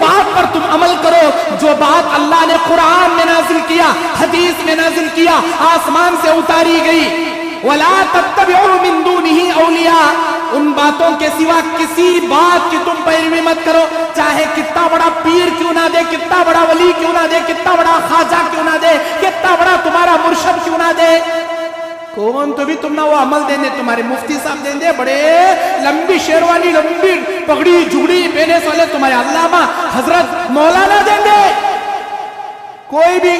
بات پر تم عمل کرو جو بات اللہ نے قرآن میں نازل کیا، حدیث میں نازل کیا، آسمان سے اتاری گئی۔ وَلَا تَتَّبِعُوا مِن دُونِهِ أَوْلِيَاءَ، ان باتوں کے سوا کسی بات کی تم پیروی مت کرو، چاہے کتنا بڑا پیر کیوں نہ دے، کتنا بڑا ولی کیوں نہ دے، کتنا بڑا خواجہ کیوں نہ دے، کتنا بڑا تمہارا مرشد کیوں نہ دے۔ کون تو بھی تم نہ وہ عمل دیں دے، تمہارے مفتی صاحب دیں دے، بڑے لمبی شیروانی، لمبی پگڑی جھگڑی پہنے والے تمہارے علامہ حضرت مولانا دیں دے، کوئی بھی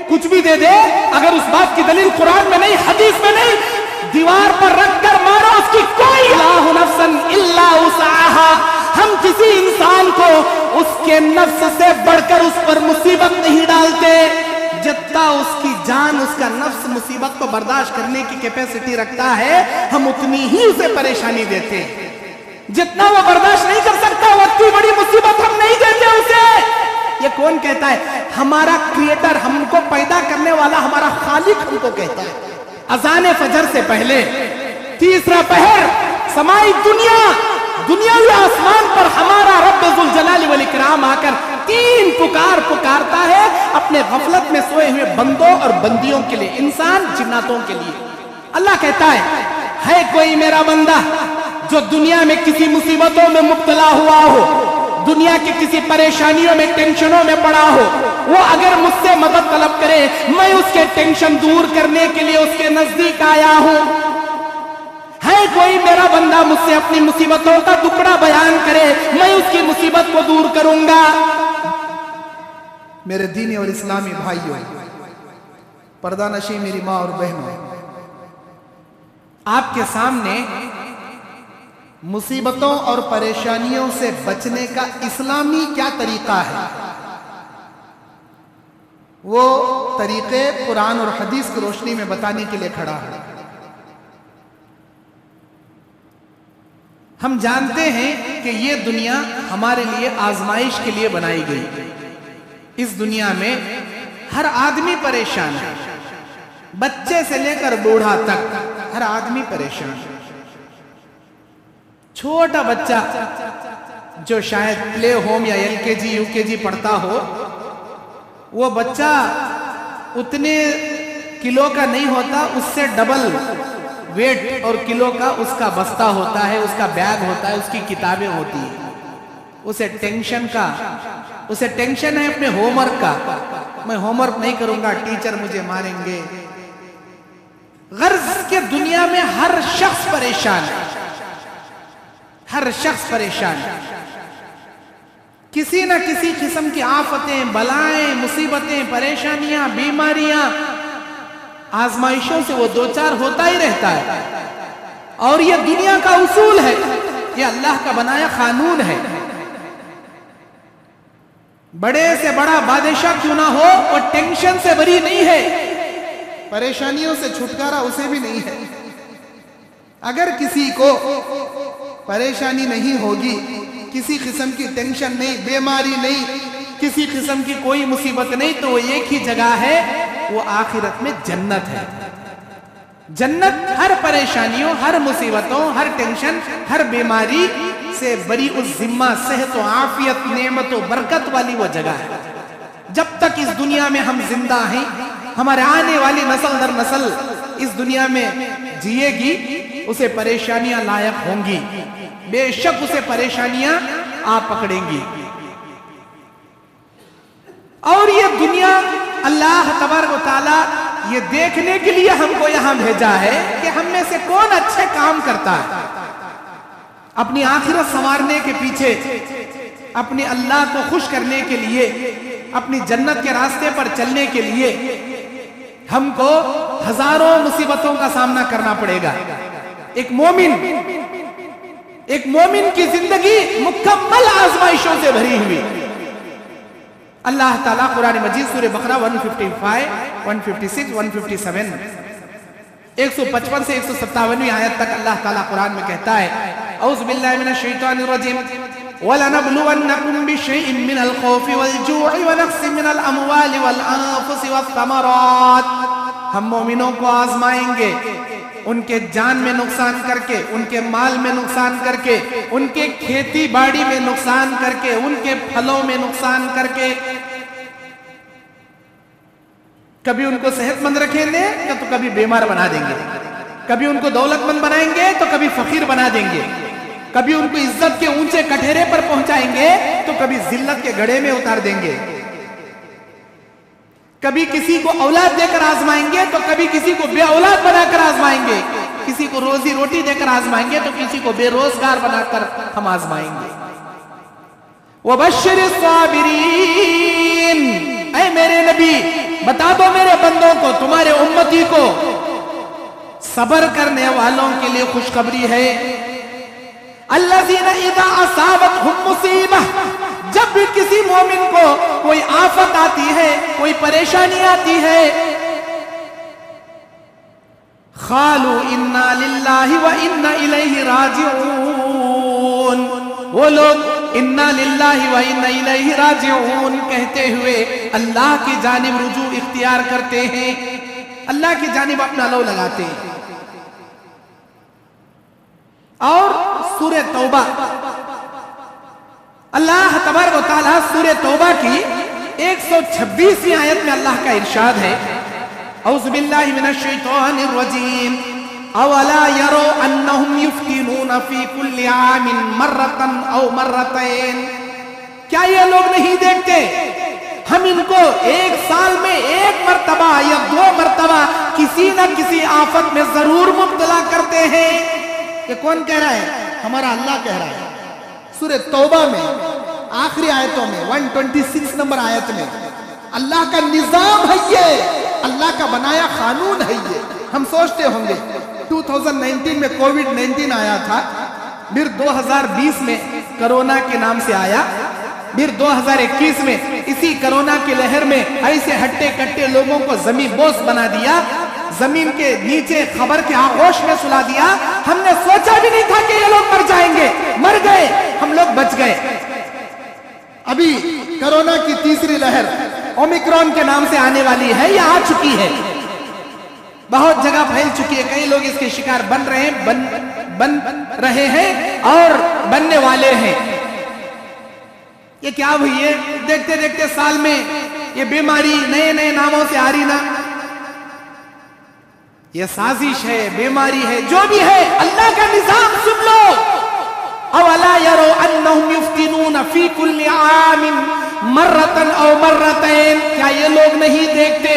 کچھ بھی دے دے، اگر اس بات کی دلیل قرآن میں نہیں، حدیث میں نہیں، دیوار پر رکھ کر مارو، اس کی کوئی لا نفسا الا وسعها۔ ہم کسی انسان کو اس کے نفس سے بڑھ کر اس پر مصیبت نہیں ڈالتے، جتنا اس کی جان، اس کا نفس مصیبت کو برداشت کرنے کی کیپیسٹی رکھتا ہے، ہم اتنی ہی اسے پریشانی دیتے ہیں۔ جتنا وہ برداشت نہیں کر سکتا، اتنی بڑی مصیبت ہم نہیں دیتے اسے۔ یہ کون کہتا ہے؟ ہمارا کریٹر، ہم کو پیدا کرنے والا ہمارا خالق ہم کو کہتا ہے۔ اذان فجر سے پہلے تیسرا پہر، سمائی دنیاوی آسمان پر ہمارا رب ذوالجلال والاکرام آ کر تین پکارتا ہے اپنے غفلت میں سوئے ہوئے بندوں اور بندیوں کے لیے، انسان جناتوں کے لیے۔ اللہ کہتا ہے کوئی میرا بندہ جو دنیا میں کسی مصیبتوں میں مبتلا ہوا ہو، دنیا کی کسی پریشانیوں میں، ٹینشنوں میں پڑا ہو، وہ اگر مجھ سے مدد طلب کرے، میں اس کے ٹینشن دور کرنے کے لیے اس کے نزدیک آیا ہوں۔ ہے کوئی میرا بندہ مجھ سے اپنی مصیبتوں کا ٹکڑا بیان کرے، میں اس کی مصیبت کو دور کروں گا۔ میرے دینی اور اسلامی بھائیوں، پردہ نشی میری ماں اور بہنوں، آپ کے سامنے مصیبتوں اور پریشانیوں سے بچنے کا اسلامی کیا طریقہ ہے، وہ طریقے قرآن اور حدیث کی روشنی میں بتانے کے لیے کھڑا ہے۔ ہم جانتے ہیں کہ یہ دنیا ہمارے لیے آزمائش کے لیے بنائی گئی۔ اس دنیا میں ہر آدمی پریشان ہے، بچے سے لے کر بوڑھا تک ہر آدمی پریشان ہے۔ چھوٹا بچہ جو شاید پلے ہوم یا LKG UKG پڑھتا ہو، وہ بچہ اتنے کلو کا نہیں ہوتا، اس سے ڈبل ویٹ اور کلو کا اس کا بستہ ہوتا ہے، اس کا بیگ ہوتا ہے، اس کی کتابیں ہوتی ہیں۔ اسے ٹینشن ہے اپنے ہوم ورک کا، میں ہوم ورک نہیں کروں گا، ٹیچر مجھے ماریں گے۔ غرض کہ دنیا میں ہر شخص پریشان ہے، ہر شخص پریشان ہے، کسی نہ کسی قسم کی آفتیں، بلائیں، مصیبتیں، پریشانیاں، بیماریاں، آزمائشوں سے وہ دوچار ہوتا ہی رہتا ہے۔ اور یہ دنیا کا اصول ہے، یہ اللہ کا بنایا قانون ہے۔ بڑے سے بڑا بادشاہ کیوں نہ ہو، وہ ٹینشن سے بری نہیں ہے، پریشانیوں سے چھٹکارا اسے بھی نہیں ہے۔ اگر کسی کو پریشانی نہیں ہوگی، کسی قسم کی ٹینشن نہیں، بیماری نہیں، کسی قسم کی کوئی مصیبت نہیں، تو وہ ایک ہی جگہ ہے، وہ آخرت میں جنت ہے۔ جنت ہر پریشانیوں، ہر مصیبتوں، ہر ٹینشن، ہر بیماری سے بری، اس ذمہ صحت و عافیت، نعمت و برکت والی وہ جگہ ہے۔ جب تک اس دنیا میں ہم زندہ ہیں، ہمارے آنے والی نسل در نسل اس دنیا میں جیے گی، اسے پریشانیاں لاحق ہوں گی، بے شک اسے پریشانیاں آ پکڑیں گی۔ اور یہ دنیا اللہ تبارک و تعالی یہ دیکھنے کے لیے ہم کو یہاں بھیجا ہے کہ ہم میں سے کون اچھے کام کرتا ہے۔ اپنی آخرت سنوارنے کے پیچھے، اپنے اللہ کو خوش کرنے کے لیے، اپنی جنت کے راستے پر چلنے کے لیے ہم کو ہزاروں مصیبتوں کا سامنا کرنا پڑے گا۔ ایک مومن کی زندگی مکمل آزمائشوں سے بھری ہوئی۔ اللہ تعالیٰ قرآن مجید سورہ بقرہ 155، 156، 157، 155 سے 157 آیت تک اللہ تعالیٰ قرآن میں کہتا ہے، اعوذ باللہ من الشیطان الرجیم، وَلَنَبْلُوَنَّكُمْ بِشَيْءٍ مِّنَ الْخَوْفِ وَالْجُوعِ وَنَقْصٍ مِّنَ الْأَمْوَالِ وَالْأَنفُسِ وَالثَّمَرَاتِ۔ ہم مومنوں کو آزمائیں گے، ان کے جان میں نقصان کر کے، ان کے مال میں نقصان کر کے، ان کے کھیتی باڑی میں نقصان کر کے، ان کے پھلوں میں نقصان کر کے. کبھی ان کو صحت مند رکھیں گے تو کبھی بیمار بنا دیں گے، کبھی ان کو دولت مند بنائیں گے تو کبھی فقیر بنا دیں گے، کبھی ان کو عزت کے اونچے کٹہرے پر پہنچائیں گے تو کبھی ذلت کے گڑھے میں اتار دیں گے. کبھی کسی کو اولاد دے کر آزمائیں گے تو کبھی کسی کو بے اولاد بنا کر آزمائیں گے، کسی کو روزی روٹی دے کر آزمائیں گے تو کسی کو بے روزگار بنا کر ہم آزمائیں گے. وَبَشِّرِ الصَّابِرِينَ، اے میرے نبی بتا دو میرے بندوں کو، تمہارے امتی کو، صبر کرنے والوں کے لیے خوشخبری ہے. الذین اذا اصابتہم مصیبہ، جب بھی کسی مومن کو کوئی آفت آتی ہے، کوئی پریشانی آتی ہے، قالوا انا للہ وانا الیہ راجعون، وہ لوگ انا للہ وانا الیہ راجعون کہتے ہوئے اللہ کی جانب رجوع اختیار کرتے ہیں، اللہ کی جانب اپنا لو لگاتے ہیں. اور سورہ توبہ، اللہ تبارک و تعالیٰ سورہ توبہ کی 126ویں آیت میں اللہ کا ارشاد ہے، اعوذ باللہ من الشیطان الرجیم، اولا یروا انہم یفتنون فی کل عام مرۃ او مرتین، کیا یہ لوگ نہیں دیکھتے ہم ان کو ایک سال میں ایک مرتبہ یا 2 مرتبہ کسی نہ کسی آفت میں ضرور مبتلا کرتے ہیں. یہ کون کہہ رہا ہے؟ ہمارا اللہ کہہ رہا ہے. سورہ توبہ میں آخری آیتوں میں 126 نمبر آیت میں اللہ کا نظام ہے، یہ اللہ کا بنایا قانون ہے. یہ ہم سوچتے ہوں گے 2019 میں کووڈ-19 آیا تھا، پھر 2020 میں کرونا کے نام سے آیا، پھر 2021 میں اسی کرونا کی لہر میں ایسے ہٹے کٹے لوگوں کو زمین بوس بنا دیا، زمین کے نیچے خبر کے آغوش میں سلا دیا. ہم نے سوچا بھی نہیں تھا کہ یہ لوگ مر جائیں گے، مر گئے، ہم لوگ بچ گئے. ابھی کرونا کی تیسری لہر اومیکرون کے نام سے آنے والی ہے، یہ آ چکی ہے، بہت جگہ پھیل چکی ہے، کئی لوگ اس کے شکار بن رہے ہیں اور بننے والے ہیں. یہ کیا ہوئی ہے؟ دیکھتے دیکھتے سال میں یہ بیماری نئے نئے ناموں سے آ رہی نا. یہ سازش ہے، بیماری ہے، جو بھی ہے اللہ کا نظام سن لو. اولا یروا انہم یفتنون فی کل عام مرۃ او مرتین، کیا یہ لوگ نہیں دیکھتے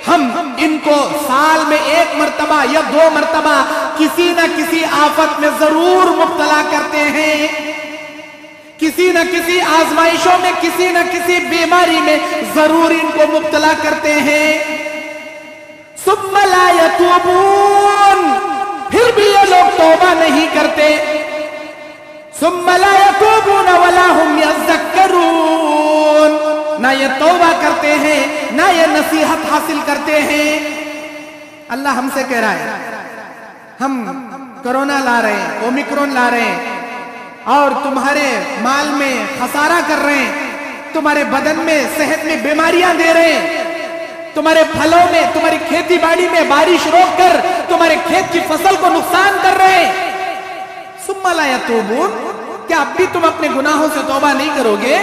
ہم ان کو سال میں 1 مرتبہ یا 2 مرتبہ کسی نہ کسی آفت میں ضرور مبتلا کرتے ہیں، کسی نہ کسی آزمائشوں میں، کسی نہ کسی بیماری میں ضرور ان کو مبتلا کرتے ہیں. ثم لا یتوبون، پھر بھی یہ لوگ توبہ نہیں کرتے. ثم لا یتوبون ولا هم یذکرون، نہ یہ توبہ کرتے ہیں نہ یہ نصیحت حاصل کرتے ہیں. اللہ ہم سے کہہ رہا ہے ہم کرونا لا رہے ہیں، اومیکرون لا رہے ہیں اور تمہارے مال میں خسارہ کر رہے ہیں، تمہارے بدن میں صحت میں بیماریاں دے رہے ہیں، تمہارے پھلوں میں، تمہاری کھیتی باڑی میں بارش روک کر تمہارے کھیت کی فصل کو نقصان کر رہے ہیں. ثم لا یتوبون، کیا اب بھی تم اپنے گناہوں سے توبہ نہیں کرو گے؟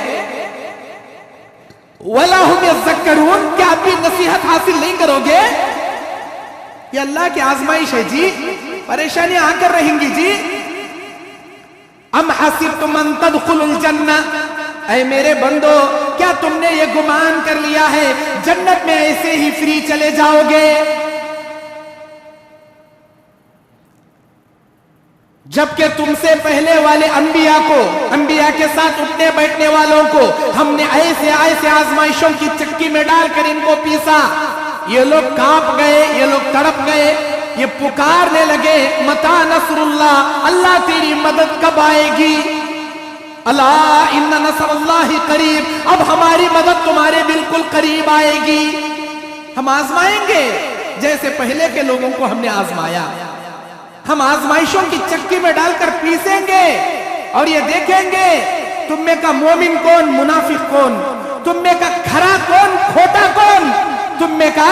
ولا هم یذکرون، کیا اب بھی نصیحت حاصل نہیں کرو گے؟ یہ اللہ کی آزمائش ہے جی، پریشانیاں آ کر رہیں گی جی. ام حسبتم ان تدخلوا الجنہ، اے میرے بندو کیا تم نے یہ گمان کر لیا ہے جنت میں ایسے ہی فری چلے جاؤ گے؟ جبکہ تم سے پہلے والے انبیاء کو، انبیاء کے ساتھ اٹھنے بیٹھنے والوں کو ہم نے ایسے ایسے آزمائشوں کی چکی میں ڈال کر ان کو پیسا. یہ لوگ کانپ گئے، یہ لوگ تڑپ گئے، یہ پکارنے لگے متی نصر اللہ، اللہ تیری مدد کب آئے گی؟ الا ان نصر اللہ قریب، اب ہماری مدد تمہارے بالکل قریب آئے گی. ہم آزمائیں گے جیسے پہلے کے لوگوں کو ہم نے آزمایا. ہم آزمائشوں کی چکی میں ڈال کر پیسیں گے اور یہ دیکھیں گے تم میں کا مومن کون، منافق کون، تم میں کا کھرا کون، کھوٹا کون، تم میں کا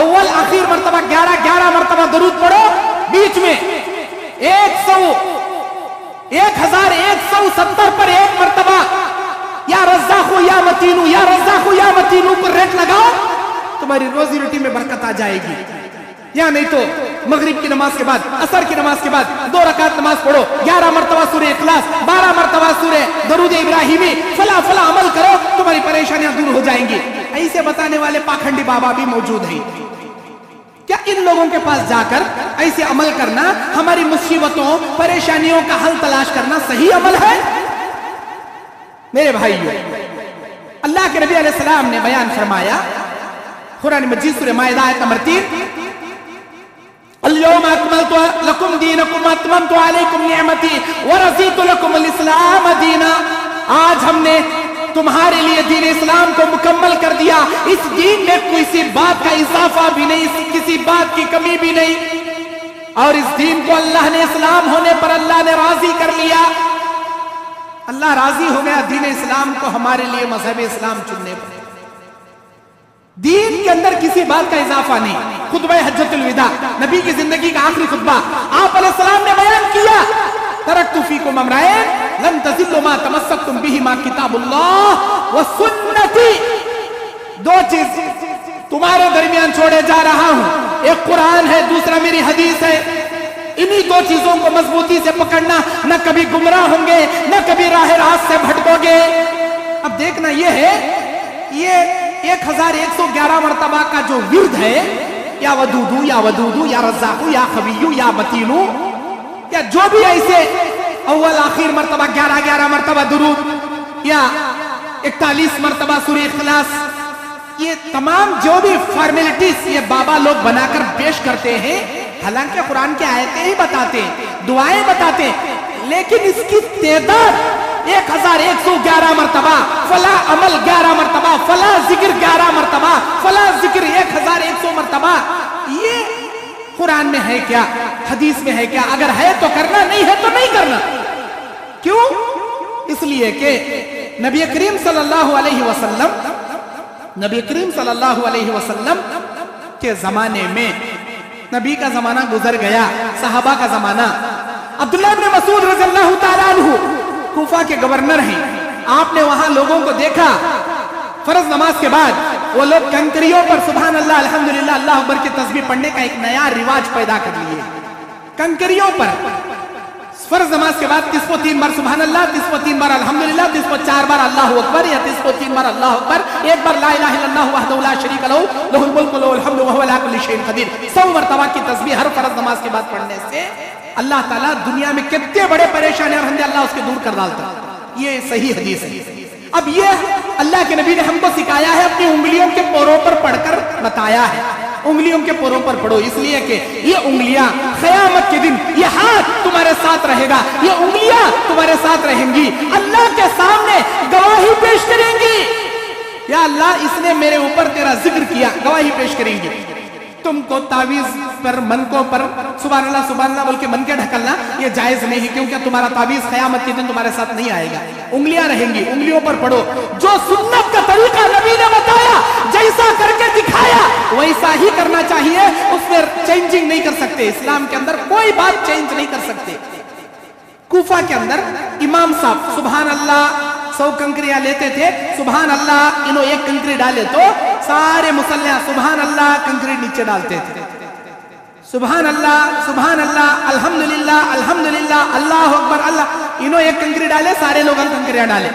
اول آخر مرتبہ 11 مرتبہ درود پڑھو، بیچ میں 1170 پر ایک مرتبہ یا رزاقو یا متینو یا رزاقو یا متینو پر ریٹ لگاؤ، تمہاری روزی روٹی میں برکت آ جائے گی. یا نہیں تو مغرب کی نماز کے بعد، عصر کی نماز کے بعد 2 رکعت نماز پڑھو، 11 مرتبہ سورہ اخلاص، 12 مرتبہ سورہ درود ابراہیمی، فلا فلا عمل کرو، تمہاری پریشانیاں دور ہو جائیں گی. ایسے بتانے والے پاکھنڈی بابا بھی موجود ہیں. کیا ان لوگوں کے پاس جا کر ایسے عمل کرنا، ہماری مصیبتوں پریشانیوں کا حل تلاش کرنا صحیح عمل ہے؟ میرے بھائیو، اللہ کے نبی علیہ السلام نے بیان فرمایا قرآن مجید سورہ مائدہ آیت نمبر 3، اليوم اکملت لکم دینکم اتممت علیکم نعمتی ورضیت لکم الاسلام دینا. آج ہم نے تمہارے لیے دین اسلام کو مکمل کر دیا، اس دین میں کسی بات کا اضافہ بھی نہیں، کسی بات کی کمی بھی نہیں، اور اس دین کو اللہ نے اسلام ہونے پر اللہ نے راضی کر لیا. اللہ راضی ہو گیا دین اسلام کو ہمارے لیے مذہب اسلام چننے پر. دین کے اندر کسی بات کا اضافہ نہیں. خطبہ حجۃ الوداع، نبی کی زندگی کا آخری خطبہ، آپ علیہ السلام نے بیان کیا ترکت فیکم امرین لن تضلوا ما تمسکتم بہما کتاب اللہ وسنتی. 2 چیز تمہارے درمیان چھوڑے جا رہا ہوں، ایک قرآن ہے، دوسرا میری حدیث ہے. انہی 2 چیزوں کو مضبوطی سے پکڑنا، نہ کبھی گمراہ ہوں گے، نہ کبھی راہ راست سے بھٹکو گے. اب دیکھنا یہ ہے، یہ 1111 مرتبہ کا جو ورد ہے، یا ودودو یا ودودو یا رزاقو یا خبیو یا متینو، یا جو بھی ایسے اول آخر مرتبہ 11 مرتبہ درود، یا 41 مرتبہ سورہ اخلاص، یہ تمام جو بھی فارمیلٹیز یہ بابا لوگ بنا کر پیش کرتے ہیں، حالانکہ قرآن کی آیتیں ہی بتاتے ہیں، دعائیں بتاتے ہیں، لیکن اس کی تعداد 1111 مرتبہ، فلا عمل 11 مرتبہ، فلا ذکر 11 مرتبہ، فلا ذکر 1100 مرتبہ، یہ قرآن میں ہے کیا؟ حدیث میں ہے کیا؟ اگر ہے تو کرنا، نہیں ہے تو نہیں کرنا. کیوں؟ اس لیے کہ نبی کریم صلی اللہ علیہ وسلم کے زمانے میں، نبی کا زمانہ گزر گیا، صحابہ کا زمانہ. عبداللہ بن مسعود رضی اللہ تعالیٰ عنہ کوفہ کے گورنر ہیں. آپ نے وہاں لوگوں کو دیکھا فرض نماز کے بعد وہ لوگ کنکریوں پر سبحان اللہ الحمدللہ اللہ اکبر کی تسبیح پڑھنے کا ایک نیا رواج پیدا کر لیے. کنکریوں پر فرض نماز کے بعد 3 بار سبحان اللہ، 3 بار الحمدللہ، 4 بار اللہ اکبر، یا 3 بار اللہ اکبر، 1 بار لا الہ الا اللہ وحدہ لا شریک لہ لہ الملک و لہ الحمد وہو علی کل شیء قدیر. 100 مرتبہ کی تسبیح ہر فرض نماز کے بعد پڑھنے سے اللہ تعالیٰ دنیا میں کتنے بڑے پریشانیاں اور اللہ اس کے دور کر ڈالتا. یہ صحیح حدیث ہے. اب یہ اللہ کے نبی نے ہم کو سکھایا ہے، اپنی انگلیوں کے پوروں پر پڑھ کر بتایا ہے. انگلیوں کے پوروں پر پڑھو، اس لیے کہ یہ انگلیاں قیامت کے دن، یہ ہاتھ تمہارے ساتھ رہے گا، یہ انگلیاں تمہارے ساتھ رہیں گی، اللہ کے سامنے گواہی پیش کریں گی. یا اللہ اس نے میرے اوپر تیرا ذکر کیا، گواہی پیش کریں گی. تم کو تعویذ پر، منکوں پر سبحان اللہ بول کے من کے ڈھکلنا یہ جائز نہیں ہے، کیونکہ تمہارا تعویذ قیامت کے دن تمہارے ساتھ نہیں آئے گا. انگلیاں رہیں گی، انگلیوں پر پڑھو. جو سنت کا طریقہ نبی نے بتایا، جیسا کر کے دکھایا ویسا ہی کرنا چاہیے، اس میں چینجنگ نہیں کر سکتے. اسلام کے اندر کوئی بات چینج نہیں کر سکتے. کوفہ کے اندر امام صاحب سبحان اللہ 100 کنکریاں لیتے تھے، سبحان اللہ انہوں 1 کنکری ڈالے تو سارے مسلح سبحان اللہ کنکری نیچے ڈالتے تھے. سبحان اللہ الحمدللہ الحمدللہ اللہ اکبر اللہ، انہوں 1 کنکری ڈالے، سارے لوگ کنکریاں ڈالے.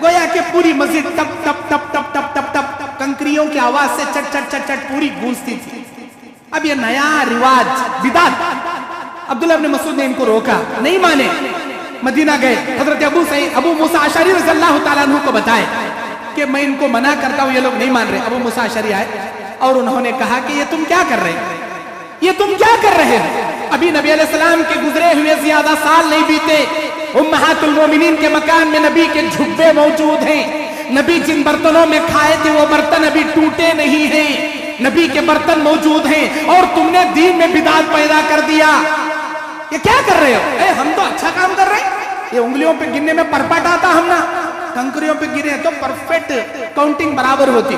گویا کہ پوری مسجد ٹپ ٹپ ٹپ ٹپ ٹپ ٹپ ٹپ کنکریوں کی آواز سے چٹ چٹ چٹ چٹ پوری گونجتی تھی. اب یہ نیا رواج بدعت. عبداللہ بن مسعود نے ان کو روکا، نہیں مانے. مدینہ گئے، حضرت ابو موسیٰ اشعری رضی اللہ تعالیٰ عنہ کو بتائے کہ میں ان کو منع کرتا ہوں، یہ لوگ نہیں مان رہے. ابو موسیٰ اشعری آئے اور انہوں نے کہا کہ یہ تم کیا کر رہے ہیں، یہ تم کیا کر رہے ہو؟ ابھی نبی علیہ السلام کے گزرے ہوئے زیادہ سال نہیں بیتے، امہات المومنین کے مکان میں نبی کے جھبے موجود ہیں. نبی جن برتنوں میں کھائے تھے وہ برتن ابھی ٹوٹے نہیں ہیں، نبی کے برتن موجود ہیں، اور تم نے دین میں بدعت پیدا کر دیا. یہ کیا کر رہے ہو؟ ہم تو اچھا کام کر رہے ہیں. یہ انگلیوں پہ گننے میں پرپٹ آتا، ہم نا کنکریوں پہ گرے تو پرفیکٹ کاؤنٹنگ برابر ہوتی.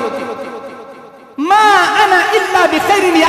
ما انا الا بخیر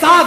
7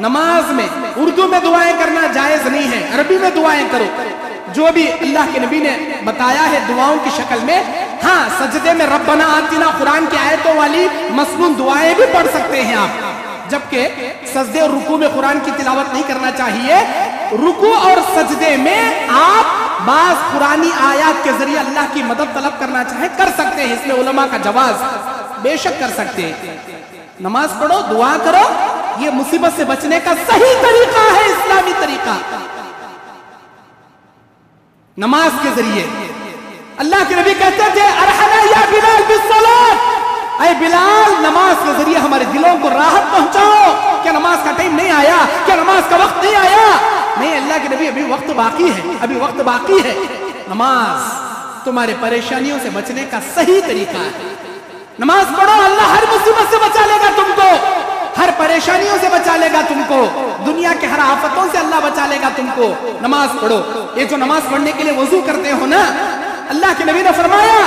نماز میں اردو میں دعائیں کرنا جائز نہیں ہے، عربی میں دعائیں کرو جو بھی اللہ کے نبی نے بتایا ہے دعاؤں کی شکل میں۔ ہاں سجدے میں ربنا آتنا قرآن کی آیتوں والی مسنون دعائیں بھی پڑھ سکتے ہیں آپ، جبکہ سجدے اور رکوع میں قرآن کی تلاوت نہیں کرنا چاہیے۔ رکوع اور سجدے میں آپ بعض قرآنی آیات کے ذریعے اللہ کی مدد طلب کرنا چاہیں کر سکتے ہیں، اس میں علماء کا جواز بے شک کر سکتے ہیں۔ نماز پڑھو، دعا کرو، یہ مصیبت سے بچنے کا صحیح طریقہ ہے، اسلامی طریقہ۔ نماز کے ذریعے اللہ کے نبی کہتے تھے ارحنا یا بلال بالصلاۃ، اے بلال نماز کے ذریعے ہمارے دلوں کو راحت پہنچاؤ۔ کیا نماز کا ٹائم نہیں آیا؟ کیا نماز کا وقت نہیں آیا؟ نہیں اللہ کے نبی ابھی وقت باقی ہے، ابھی وقت باقی ہے۔ نماز تمہارے پریشانیوں سے بچنے کا صحیح طریقہ ہے۔ نماز پڑھو، اللہ ہر مصیبت سے بچا لے گا تم کو، ہر پریشانیوں سے بچا لے گا تم کو، دنیا کے ہر آفتوں سے اللہ بچا لے گا تم کو۔ نماز پڑھو۔ یہ جو نماز پڑھنے کے لیے وضو کرتے ہو نا، اللہ کے نبی نے فرمایا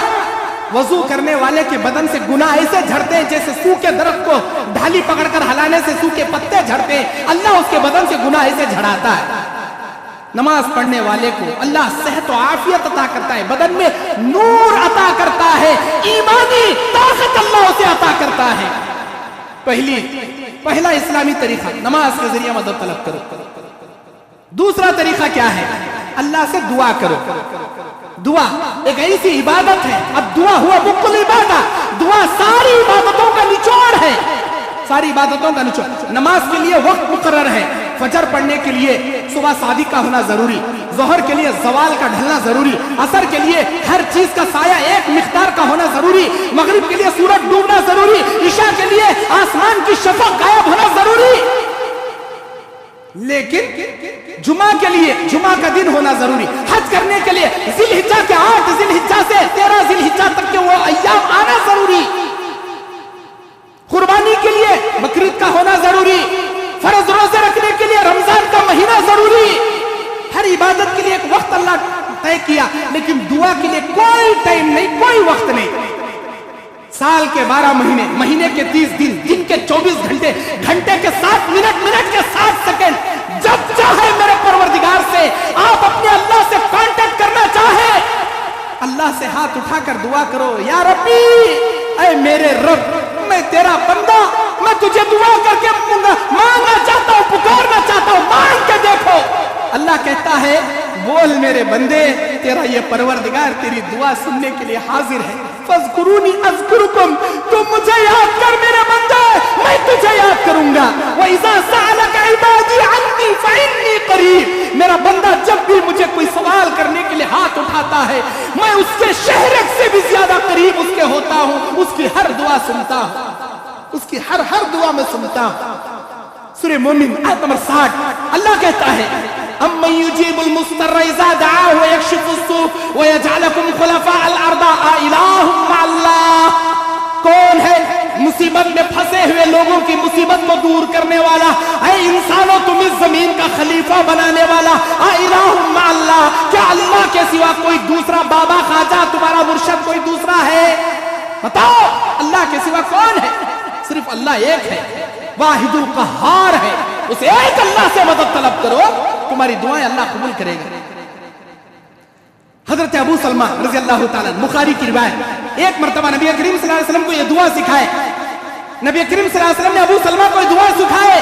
وضو کرنے والے کے بدن سے گناہ ایسے جھڑتے ہیں جیسے سوکھے درخت کو ڈھالی پکڑ کر ہلانے سے سوکھے پتے جھڑتے ہیں، اللہ اس کے بدن سے گناہ ایسے جھڑاتا ہے۔ نماز پڑھنے والے کو اللہ صحت و عافیت عطا کرتا ہے، بدن میں نور عطا کرتا ہے، ایمانی طاقت اللہ اسے عطا کرتا ہے۔ پہلا اسلامی طریقہ نماز کے ذریعے مدد طلب کرو۔ دوسرا طریقہ کیا ہے؟ اللہ سے دعا کرو۔ دعا ایک ایسی عبادت ہے، اب دعا ہوا مکل عبادت، دعا ساری عبادتوں کا نچوڑ ہے، ساری عبادتوں کا نچوڑ۔ نماز کے لیے وقت مقرر ہے، فجر پڑھنے کے لیے صبح صادق کا ہونا ضروری، ظہر کے لیے زوال کا ڈھلنا ضروری، عصر کے لیے ہر چیز کا سایہ ایک مقدار کا ہونا ضروری، مغرب کے لیے سورج ڈوبنا ضروری، عشاء کے لیے آسمان کی شفق غائب ہونا ضروری، لیکن جمعہ کے لیے جمعہ کا دن ہونا ضروری، حج کرنے کے لیے ذی الحجہ کے 8 ذی الحجہ سے 13 ذی الحجہ تک کے وہ ایام آنا ضروری، قربانی کے لیے بقرعید کا ہونا ضروری، فرض روزے رکھنے کے لیے رمضان کا مہینہ ضروری۔ ہر عبادت کے لیے ایک وقت اللہ طے کیا، لیکن دعا کے لیے کوئی ٹائم نہیں، کوئی وقت نہیں۔ سال کے 12 مہینے، مہینے کے 30 دن، دن کے 24 گھنٹے، گھنٹے کے 7 منٹ، منٹ کے 7 سیکنڈ، جب چاہے میرے پروردگار سے آپ اپنے اللہ سے کانٹیکٹ کرنا چاہے، اللہ سے ہاتھ اٹھا کر دعا کرو، یا ربی اے میرے رب، میں تیرا بندہ، میں تجھے دعا کر کے مانگنا چاہتا ہوں، پکارنا چاہتا ہوں، مانگ کے دیکھو۔ اللہ کہتا ہے بول میرے بندے، تیرا یہ پروردگار تیری دعا سننے کے لیے حاضر ہے۔ فاذکرونی اذکرکم، تم مجھے یاد کر میرے بندے، میں تجھے یاد کروں گا۔ وَإِذَا سَأَلَكَ عِبَادِي عَنِّي فَإِنِّي قَرِيبٌ، میرا بندہ جب بھی مجھے کوئی سوال کرنے کے لیے ہاتھ اٹھاتا ہے، میں اس کے شہرک سے بھی زیادہ قریب اس کے ہوتا ہوں، اس کی ہر دعا سنتا ہوں، اس کی ہر دعا میں سنتا ہوں۔ سورہ مومن آیت نمبر 60 اللہ کہتا ہے أَمَّن يُجِيبُ الْمُضْطَرَّ إِذَا دَعَاهُ وَيَكْشِفُ السُّوءَ وَيَجْعَلُكُمْ خُلَفَاءَ الْأَرْضِ أَإِلَٰهٌ مَّعَ اللَّهِ، کون ہے مصیبت میں پھنسے ہوئے لوگوں کی مصیبت کو دور کرنے والا؟ اے انسانوں تم اس زمین کا خلیفہ بنانے والا، أَإِلَٰهٌ مَّعَ اللَّهِ، کیا اللہ کے سوا کوئی دوسرا بابا خواجہ تمہارا مرشد کوئی دوسرا ہے؟ بتاؤ اللہ کے سوا کون ہے؟ صرف اللہ ایک ہے، واحد القہار ہے، اس ایک اللہ سے مدد طلب کرو، تمہاری دعائیں اللہ قبول کرے گا۔ حضرت ابو سلمہ رضی اللہ تعالیٰ بخاری کی روایت، ایک مرتبہ نبی کریم صلی اللہ علیہ وسلم کو یہ دعا سکھائے، نبی کریم صلی اللہ علیہ وسلم نے ابو سلمہ کو یہ دعا سکھائے،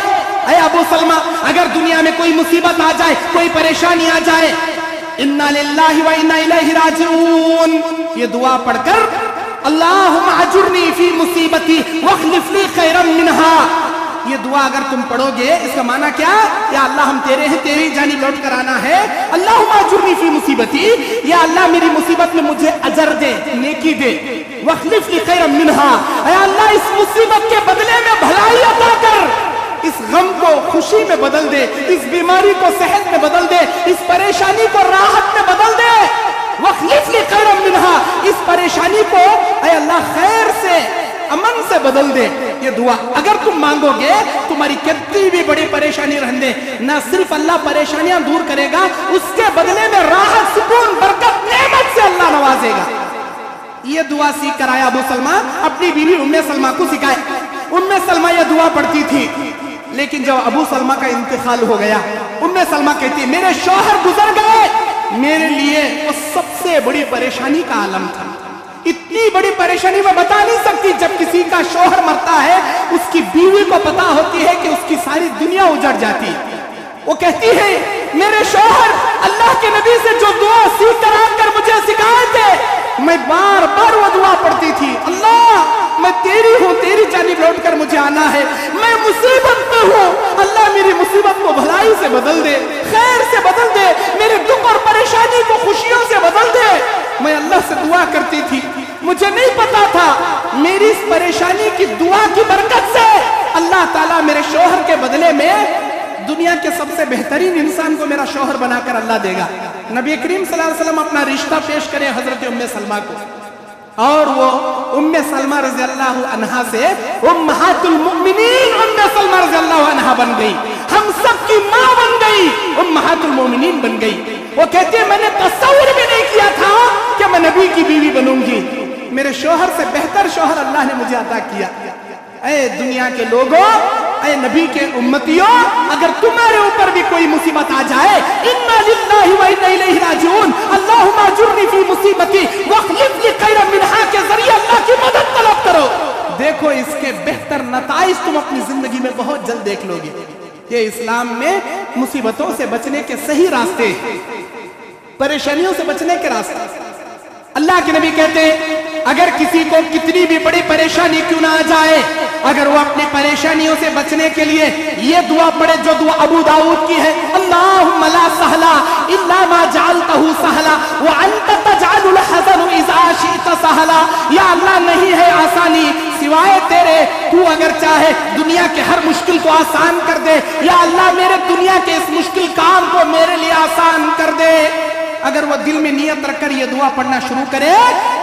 اے ابو سلمہ اگر دنیا میں کوئی مصیبت آ جائے، کوئی پریشانی آ جائے، انا للہ و انا الیہ راجعون، یہ دعا پڑھ کر اللہم اجرنی فی مصیبتی واخلف لی خیرا منہا، یہ دعا اگر تم پڑھو گے اس کا معنی کیا؟ یا اللہ ہم تیرے ہیں، تیری جانب لوٹ کر آنا ہے، اللہم اجرنی فی مصیبتی، یا اللہ میری مصیبت میں مجھے اجر دے، نیکی دے، واخلف لی خیرا منہا، اے اللہ اس مصیبت کے بدلے میں بھلائی عطا کر، اس غم کو خوشی میں بدل دے، اس بیماری کو صحت میں بدل دے، اس پریشانی کو راحت میں بدل دے، واخلف لی خیرا منہا، اس پریشانی کو اے اللہ خیر سے، امن سے بدل دے۔ یہ دعا اگر تم مانگو گے، تمہاری کتنی بھی بڑی پریشانی رہنے، نہ صرف اللہ پریشانیاں دور کرے گا، اس کے بدلے میں راحت، سکون، برکت، نعمت سے اللہ نوازے گا۔ یہ دعا سیکھ کر آیا ابو سلمہ، اپنی بیوی ام سلمہ کو سکھائے۔ ام سلمہ یہ دعا پڑھتی تھی، لیکن جب ابو سلمہ کا انتقال ہو گیا، ام سلمہ کہتی میرے شوہر گزر گئے، میرے لیے وہ سب سے بڑی پریشانی کا عالم تھا، اتنی بڑی پریشانی میں بتا نہیں سکتی۔ جب کسی کا شوہر مرتا ہے اس کی بیوی کو پتا ہوتی ہے کہ اس کی ساری دنیا اجڑ جاتی ہے۔ وہ کہتی ہے میرے شوہر اللہ کے نبی سے جو دعا سیکھ کر مجھے سکھائے تھے، میں بار بار وہ دعا پڑھتی تھی، اللہ میں تیری ہوں، تیری جانب لوٹ کر مجھے آنا ہے، میں مصیبت میں ہوں، اللہ میری مصیبت کو بھلائی سے بدل دے، خیر سے بدل دے، میرے دکھ اور پریشانی کو خوشیوں سے بدل دے۔ میں اللہ سے دعا کرتی تھی، مجھے نہیں پتا تھا میری اس پریشانی کی دعا کی برکت سے اللہ تعالیٰ میرے شوہر کے بدلے میں دنیا کے سب سے بہترین انسان کو میرا شوہر بنا کر اللہ دے گا۔ نبی کریم صلی اللہ علیہ وسلم اپنا رشتہ پیش کرے حضرت ام سلمہ کو، اور وہ ام سلمہ رضی اللہ عنہا سے امہات المؤمنین ام سلمہ رضی اللہ عنہا بن گئی، ہم سب کی ماں بن گئی، امہات المؤمنین بن گئی۔ وہ کہتے ہیں میں نے تصور بھی نہیں کیا تھا کہ میں نبی کی بیوی بنوں گی، میرے شوہر سے بہتر شوہر اللہ نے مجھے عطا کیا۔ اے دنیا کے لوگوں، اے نبی کے امتیوں، اگر تمہارے اوپر بھی کوئی مصیبت آ جائے، انا للہ و انا الیہ راجعون، اللہم اجرنی فی مصیبتی واخلف لی خیرا منہا کے ذریعے اللہ کی مدد طلب کرو۔ دیکھو اس کے بہتر نتائج تم اپنی زندگی میں بہت جلد دیکھ لو گے۔ یہ اسلام میں مصیبتوں سے بچنے کے صحیح راستے، پریشانیوں سے بچنے کے راستے۔ اللہ کے نبی کہتے ہیں اگر کسی کو کتنی بھی بڑی پریشانی کیوں نہ آ جائے، اگر وہ اپنی پریشانیوں سے بچنے کے لیے یہ دعا پڑھے جو دعا ابو داؤد کی ہے، اللہم لا سہلا الا ما جعلتہ سہلا وانت تجعل الحزن اذا شئت سہلا، یا اللہ نہیں ہے آسانی سوائے تیرے، تو اگر چاہے دنیا کے ہر مشکل کو آسان کر دے، یا اللہ میرے دنیا کے اس مشکل کام کو میرے لیے آسان کر دے۔ اگر وہ دل میں نیت رکھ کر یہ دعا پڑھنا شروع کرے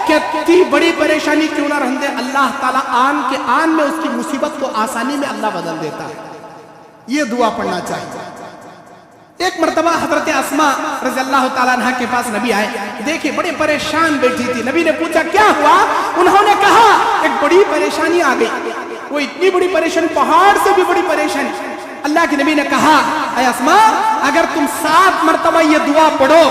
کہ اتنی بڑی پریشانی کیوں نہ رہنے، اللہ تعالیٰ آن کے آن میں اس کی مصیبت کو آسانی میں اللہ بدل دیتا ہے۔ یہ دعا پڑھنا چاہیے۔ ایک مرتبہ حضرت اسماء رضی اللہ تعالیٰ عنہ کے پاس نبی آئے، دیکھیں بڑے پریشان بیٹھی تھی، نبی نے پوچھا کیا ہوا؟ انہوں نے کہا ایک بڑی پریشانی آ گئی، وہ اتنی بڑی پریشانی، پہاڑ سے بھی بڑی پریشانی۔ اللہ کے نبی نے کہا اے اسماء اگر تم 7 مرتبہ یہ دعا پڑھو،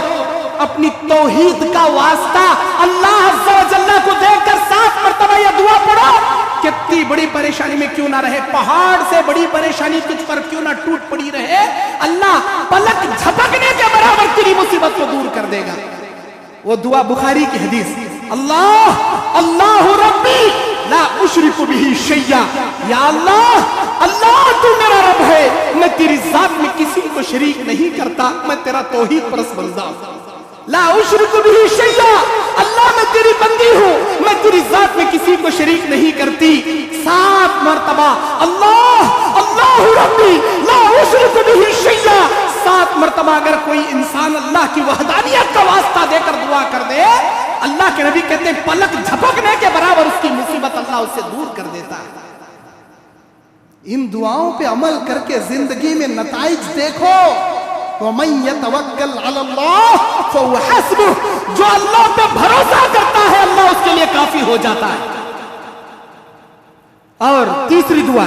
اپنی توحید کا واسطہ اللہ عز و جل کو دیکھ کر 7 مرتبہ یہ دعا پڑھو، کتنی بڑی پریشانی میں کیوں نہ رہے، پہاڑ سے بڑی پریشانی تجھ پر کیوں نہ ٹوٹ پڑی رہے، اللہ پلک جھپکنے کے برابر تیری مصیبت کو دور کر دے گا۔ وہ دعا بخاری کی حدیث، اللہ اللہ ربی لا اشرک بہ شیئا، یا اللہ اللہ تو میرا رب ہے، میں تیری ذات میں کسی کو شریک نہیں کرتا، میں تیرا توحید پرست بندہ ہوں، لا اشرک بہ شیئا، اللہ میں تیری بندی ہوں، میں تیری ذات میں کسی کو شریک نہیں کرتی۔ 7 مرتبہ اللہ اللہ ربی لا اشرک بہ شیئا، 7 مرتبہ اگر کوئی انسان اللہ کی وحدانیت کا واسطہ دے کر دعا کر دے، اللہ کے نبی کہتے ہیں پلک جھپکنے کے برابر اس کی مصیبت اللہ اس سے دور کر دیتا ہے۔ ان دعاؤں پہ عمل کر کے زندگی میں نتائج دیکھو۔ وَمَن يَتَوَكَّلْ عَلَى اللَّهِ فَهُوَ حَسْبُهُ، جو اللہ پہ بھروسہ کرتا ہے اللہ اس کے لیے کافی ہو جاتا ہے۔ اور تیسری دعا،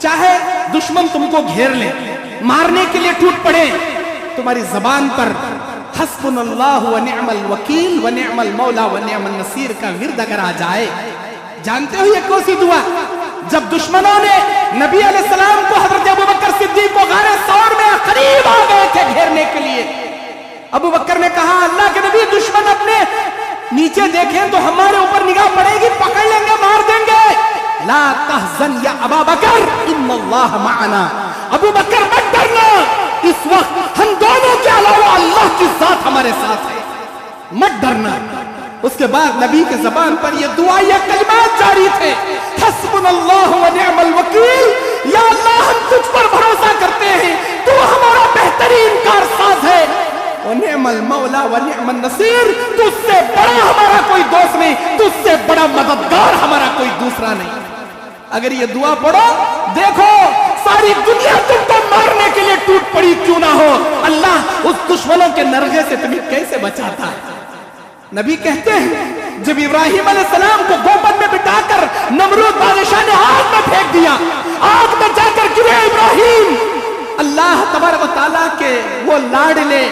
چاہے دشمن تم کو گھیر لے، مارنے کے لیے ٹوٹ پڑے، تمہاری زبان پر حسبنا اللہ ونعم الوکیل ونعم المولا ونعم النصیر کا ورد اگر آ جائے، جانتے ہو یہ کون سی دعا؟ جب دشمنوں نے نبی علیہ السلام کو، حضرت ابوبکر صدیق کو غار ثور میں قریب آ گئے تھے گھیرنے کے لیے، ابو بکر نے کہا اللہ کے نبی دشمن اپنے نیچے دیکھیں تو ہمارے اوپر نگاہ پڑے گی، پکڑ لیں گے، مار دیں گے۔ لا تحزن یا ابا بکر ان اللہ معنا، ابو بکر مت ڈرنا، اس وقت ہم دونوں کے علاوہ اللہ کی ذات ہمارے ساتھ ہے، مت ڈرنا۔ اس کے بعد نبی کے زبان پر یہ دعا، یہ کلمات جاری تھے، حسبنا اللہ ونعم الوکیل، یا اللہ ہم تجھ پر بھروسہ کرتے ہیں، تو ہمارا بہترین کارساز ہے، ونعم المولا ونعم النصیر، تجھ سے بڑا ہمارا کوئی دوست نہیں، تجھ سے بڑا مددگار ہمارا کوئی دوسرا نہیں۔ اگر یہ دعا پڑھو، دیکھو ساری دنیا تم کو مارنے کے لیے ٹوٹ پڑی کیوں نہ ہو، اللہ اس دشمنوں کے نرغے سے تمہیں کیسے بچاتا ہے۔ نبی کہتے ہیں جب ابراہیم علیہ السلام کو گوبند میں بٹھا کر نمرود بادشاہ نے آگ میں پھینک دیا، آگ میں جا کر گرے ابراہیم۔ اللہ تبارک و تعالیٰ کے وہ لاڈلے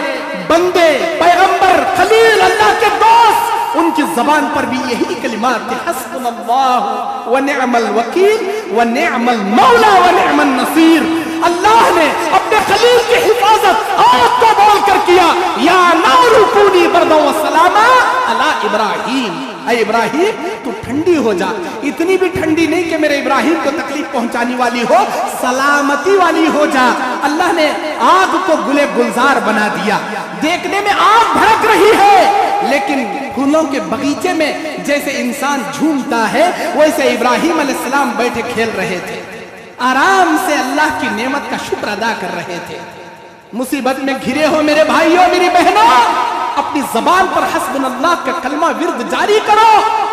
بندے، پیغمبر، خلیل، اللہ کے دوست، ان کی زبان پر بھی یہی کلمات تھے، حسبنا اللہ ونعم الوکیل ونعم المولا ونعم النصیر۔ اللہ نے اپنے خلیل کی حفاظت آگ کو بول کر کیا، یا نار کونی بردا وسلاما علی ابراہیم، اے ابراہیم تو ٹھنڈی ہو جا، اتنی بھی ٹھنڈی نہیں کہ میرے ابراہیم کو تکلیف پہنچانے والی ہو، سلامتی والی ہو جا۔ اللہ نے آگ کو گلے گلزار بنا دیا، دیکھنے میں آگ بھڑک رہی ہے لیکن پھولوں کے باغیچے میں جیسے انسان جھومتا ہے ویسے ابراہیم علیہ السلام بیٹھے کھیل رہے تھے، آرام سے اللہ کی نعمت کا شکر ادا کر رہے تھے۔ مصیبت میں گھرے ہو میرے بھائیوں، میری بہنوں، اپنی زبان پر حسبنا اللہ کا کلمہ ورد جاری کرو،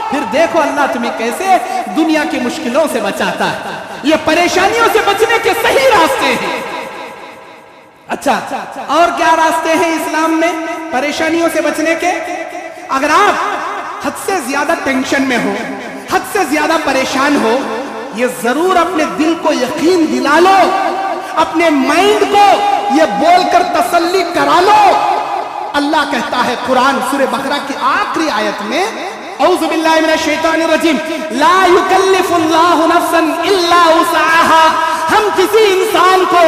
پھر دیکھو اللہ تمہیں کیسے دنیا کی مشکلوں سے بچاتا ہے۔ یہ پریشانیوں سے بچنے کے صحیح راستے ہیں۔ اچھا، اور کیا راستے ہیں اسلام میں پریشانیوں سے بچنے کے؟ اگر آپ حد سے زیادہ ٹینشن میں ہو، حد سے زیادہ پریشان ہو، یہ ضرور اپنے دل کو یقین دلا لو، اپنے مائنڈ کو یہ بول کر تسلی کرا لو۔ اللہ کہتا ہے قرآن سورہ بقرہ کی آخری آیت میں، اعوذ باللہ من الشیطان الرجیم، لا یکلف اللہ نفسا الا وسعها، ہم کسی انسان کو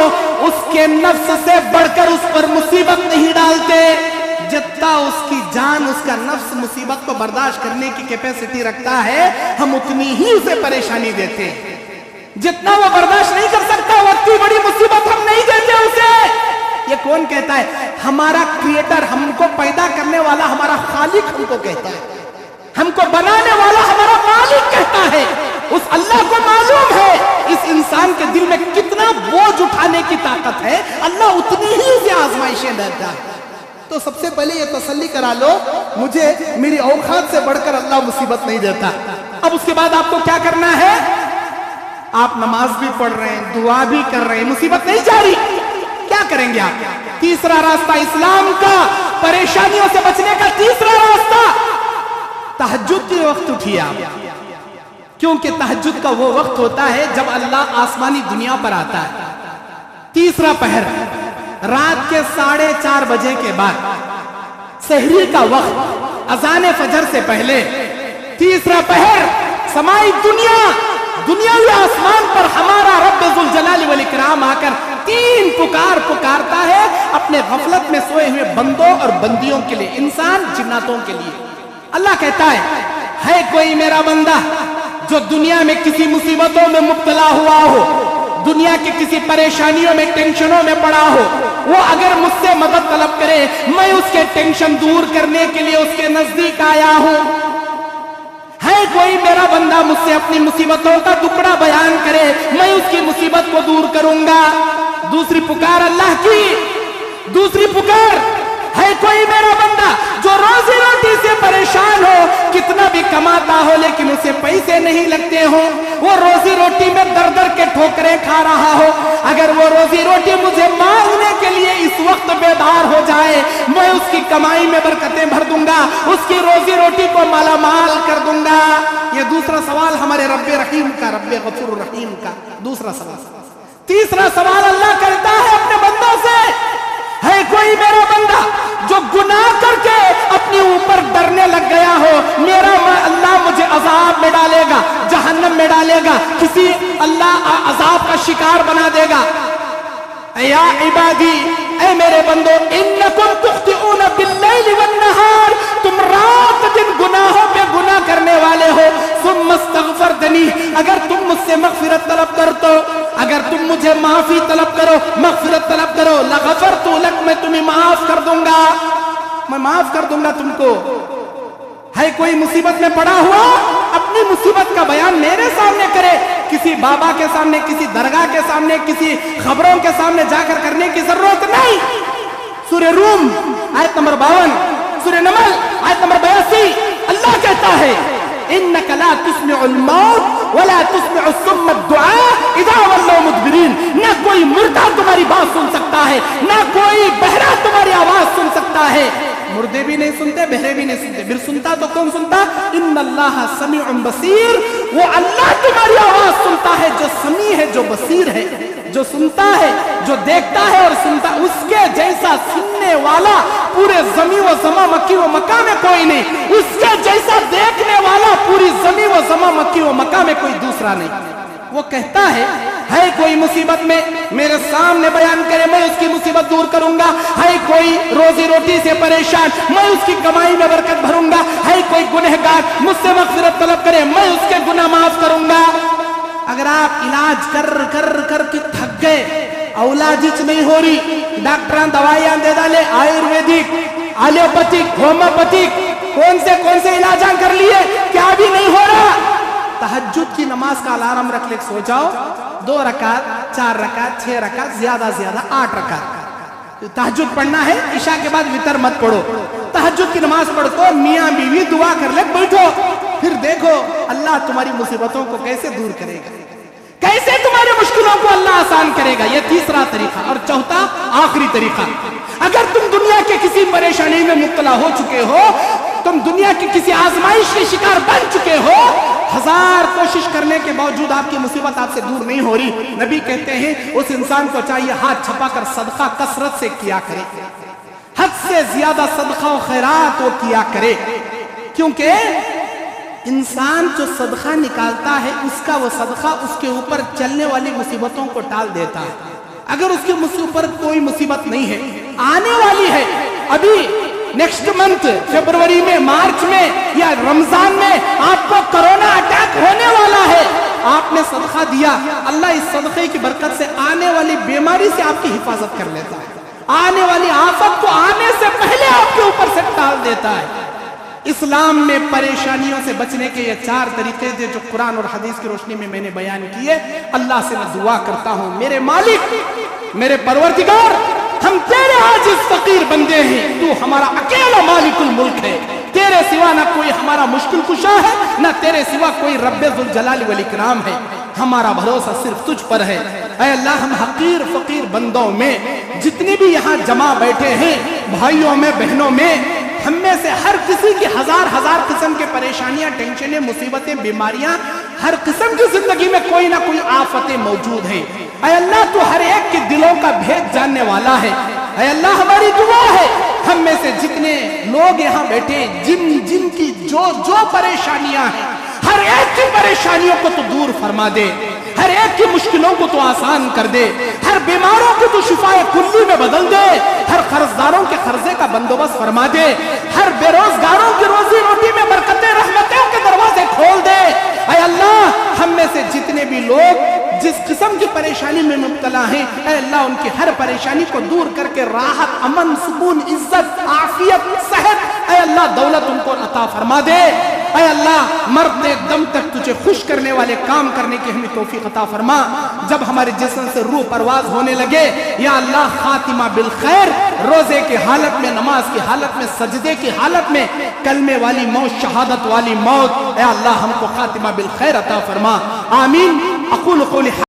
اس کے نفس سے بڑھ کر اس پر مصیبت نہیں ڈالتے، جتنا اس کی جان، اس کا نفس مصیبت کو برداشت کرنے کی کیپیسٹی رکھتا ہے، ہم اتنی ہی اسے پریشانی دیتے ہیں۔ جتنا وہ برداشت نہیں کر سکتا اتنی بڑی مصیبت ہم نہیں دیتے اسے۔ یہ کون کہتا ہے؟ ہمارا کریٹر، ہم کو پیدا کرنے والا ہمارا خالق ہم کو کہتا ہے، ہم کو بنانے والا ہمارا مالک کہتا ہے۔ اس اللہ کو معلوم ہے اس انسان کے دل میں کتنا بوجھ اٹھانے کی طاقت ہے، اللہ اتنی ہی اسے آزمائشیں دیتا ہے۔ تو سب سے پہلے یہ تسلی کرا لو، مجھے میری اوقات سے بڑھ کر اللہ مصیبت نہیں دیتا۔ اب اس کے بعد آپ کو کیا کرنا ہے؟ آپ نماز بھی پڑھ رہے ہیں، دعا بھی کر رہے ہیں، مصیبت نہیں جا رہی، کیا کریں گے آپ؟ تیسرا راستہ اسلام کا پریشانیوں سے بچنے کا تیسرا راستہ، تہجد کے وقت اٹھیے آپ، کیونکہ تہجد کا وہ وقت ہوتا ہے جب اللہ آسمانی دنیا پر آتا ہے۔ تیسرا پہر رات کے 4:30 بجے کے بعد، سحری کا وقت اذان فجر سے پہلے، تیسرا پہر سمائی دنیاوی آسمان پر ہمارا رب ذوالجلال والاکرام آ کر 3 پکار پکارتا ہے اپنے غفلت میں سوئے ہوئے بندوں اور بندیوں کے لیے، انسان جناتوں کے لیے۔ اللہ کہتا ہے کوئی میرا بندہ جو دنیا میں کسی مصیبتوں میں مبتلا ہوا ہو، دنیا کی کسی پریشانیوں میں، ٹینشنوں میں پڑا ہو، وہ اگر مجھ سے مدد طلب کرے، میں اس کے ٹینشن دور کرنے کے لیے اس کے نزدیک آیا ہوں۔ ہے کوئی میرا بندہ مجھ سے اپنی مصیبتوں کا ٹکڑا بیان کرے، میں اس کی مصیبت کو دور کروں گا۔ دوسری پکار اللہ کی، دوسری پکار ہے کوئی میرا بندہ جو روزی روٹی سے پریشان ہو، کتنا بھی کماتا ہو لیکن اسے پیسے نہیں لگتے ہوں، وہ روزی روٹی میں در در کے ٹھوکریں کھا رہا ہو، اگر وہ روزی روٹی مجھے مانگنے کے لیے اس وقت بیدار ہو جائے، میں اس کی کمائی میں برکتیں بھر دوں گا، اس کی روزی روٹی کو مالا مال کر دوں گا۔ یہ دوسرا سوال ہمارے رب رحیم کا، رب غفور رحیم کا دوسرا سوال۔ تیسرا سوال اللہ کرتا ہے اپنے بندوں سے، ہے کوئی میرا بندہ جو گناہ کر کے اپنے اوپر ڈرنے لگ گیا ہو، میرا اللہ مجھے عذاب میں ڈالے گا، جہنم میں ڈالے گا، کسی اللہ عذاب کا شکار بنا دے گا۔ یا عبادی، اے میرے بندو، انکم تخطئون باللیل والنہار، تم رات دن گناہوں پہ گناہ کرنے والے ہو، ثم استغفرتنی، اگر تم مجھ سے مغفرت طلب کرتے ہو، اگر تم مجھے معافی طلب کرو، مغفرت طلب کرو، لغفرت لک، میں تمہیں معاف کر دوں گا، میں معاف کر دوں گا تم کو۔ ہے کوئی مصیبت میں پڑا ہوا، اپنی مصیبت کا بیان میرے سامنے کرے، کسی بابا کے سامنے، کسی درگاہ کے سامنے، کسی خبروں کے سامنے جا کر کرنے کی ضرورت نہیں۔ سورہ روم آیت نمبر 52، سورہ نمل آیت نمبر 82، اللہ کہتا ہے انک لا تسمع الموت ولا تسمع الصم الدعاء اذا ولوا مدبرین، نہ کوئی مردہ تمہاری بات سن سکتا ہے، نہ کوئی بہرا تمہاری آواز سن سکتا ہے۔ مردے بردے بھی نہیں سنتے، بہرے بھی نہیں سنتے، پھر سنتا تو کون سنتا؟ ان اللہ سمیع بصیر، وہ اللہ تمہاری آواز سنتا ہے جو سمیع ہے، جو بصیر ہے، جو سنتا ہے، جو دیکھتا ہے اور سنتا، اس کے جیسا سننے والا پورے زمین و زمان مکی و مکہ میں کوئی نہیں، اس کے جیسا دیکھنے والا پوری زمین و زمان مکی و مکہ میں کوئی دوسرا نہیں۔ وہ کہتا ہے کوئی مصیبت میں میرے سامنے بیان کرے، میں اس کی مصیبت دور کروں گا، ہے کوئی روزی روٹی سے پریشان، میں اس کی کمائی میں برکت بھروں گا، ہے کوئی گنہگار مجھ سے مغفرت طلب کرے، میں اس کے گناہ معاف کروں گا۔ اگر آپ علاج کر کے تھک گئے، اولاد نہیں ہو رہی، ڈاکٹران دوائیاں دے ڈالے، آیورویدک، ایلوپیتھک، ہومیوپیتھک، کون سے علاجاں کر لیے، کیا بھی نہیں ہو رہا، تہجد کی نماز کا الارم رکھ لے، سو جاؤ 2 رکعت 4 رکعت 6 رکعت زیادہ 8 رکعت تہجد پڑھنا ہے، عشاء کے بعد وتر مت پڑھو، تہجد کی نماز پڑھ کو میاں بیوی دعا کر لے، بیٹھو، پھر دیکھو اللہ تمہاری مصیبتوں کو کیسے دور کرے گا، کیسے تمہاری مشکلوں کو اللہ آسان کرے گا۔ یہ تیسرا طریقہ۔ اور چوتھا آخری طریقہ، اگر تم دنیا کے کسی پریشانی میں مبتلا ہو چکے ہو، تم دنیا کی کسی آزمائش کے شکار بن چکے ہو، 1000 کوشش کرنے کے باوجود آپ کی مصیبت آپ سے دور نہیں ہو رہی، نبی کہتے ہیں اس انسان کو چاہیے ہاتھ چھپا کر صدقہ کثرت سے کیا کرے، حد سے زیادہ صدقہ و خیرات وہ کیا کرے، کیونکہ انسان جو صدقہ نکالتا ہے اس کا وہ صدقہ اس کے اوپر چلنے والی مصیبتوں کو ٹال دیتا ہے۔ اگر اس کے اوپر کوئی مصیبت نہیں ہے، آنے والی ہے، ابھی نیکسٹ منتھ فیبروری میں، مارچ میں یا رمضان میں آپ کو کرونا اٹیک ہونے والا ہے، آپ نے صدقہ دیا، اللہ اس صدقے کی برکت سے آنے والی بیماری سے آپ کی حفاظت کر لیتا ہے، آنے والی آفت کو آنے سے پہلے آپ کے اوپر سے ٹال دیتا ہے۔ اسلام میں پریشانیوں سے بچنے کے یہ 4 طریقے تھے جو قرآن اور حدیث کی روشنی میں نے بیان کیے۔ اللہ سے میں دعا کرتا ہوں، میرے مالک، میرے پروردگار، ہم تیرے عاجز فقیر بندے ہیں، تو ہمارا اکیلا مالک الملک ہے، تیرے سوا نہ کوئی ہمارا مشکل کشا ہے، نہ تیرے سوا کوئی رب ذوالجلال والاکرام ہے، ہمارا بھروسہ صرف تجھ پر ہے۔ اے اللہ، ہم حقیر فقیر بندوں میں جتنے بھی یہاں جمع بیٹھے ہیں، بھائیوں میں، بہنوں میں، ہم میں سے ہر کسی کی ہزار قسم کے پریشانیاں، ٹینشنیں، مصیبتیں، بیماریاں، ہر قسم کی زندگی میں کوئی نہ کوئی آفتیں موجود ہیں۔ اے اللہ، تو ہر ایک کے دلوں کا بھید جاننے والا ہے۔ اے اللہ، ہماری دعا ہے ہم میں سے جتنے لوگ یہاں بیٹھے ہیں، جن کی جو پریشانیاں ہیں، ہر ایک کی پریشانیوں کو تو دور فرما دے، ہر ایک کی مشکلوں کو تو آسان کر دے، ہر بیماروں کو تو شفائے کلی میں بدل دے، ہر قرضداروں کے قرضے کا بندوبست فرما دے، ہر بے روزگاروں کی روزی روٹی میں برکتیں، رحمتوں کے دروازے کھول دے۔ اے اللہ، ہم میں سے جتنے بھی لوگ جس قسم کی پریشانی میں مبتلا ہیں، اے اللہ ان کی ہر پریشانی کو دور کر کے راحت، امن، سکون، عزت، عافیت، صحت، اے اللہ دولت ان کو عطا فرما دے۔ اے اللہ، مرتے دم تک تجھے خوش کرنے والے کام کرنے کی ہمیں توفیق عطا فرما۔ جب ہمارے جسم سے روح پرواز ہونے لگے، یا اللہ خاتمہ بالخیر، روزے کی حالت میں، نماز کی حالت میں، سجدے کی حالت میں، کلمے والی موت، شہادت والی موت، اے اللہ ہم کو خاتمہ بالخیر عطا فرما۔ آمین۔ اقول قولی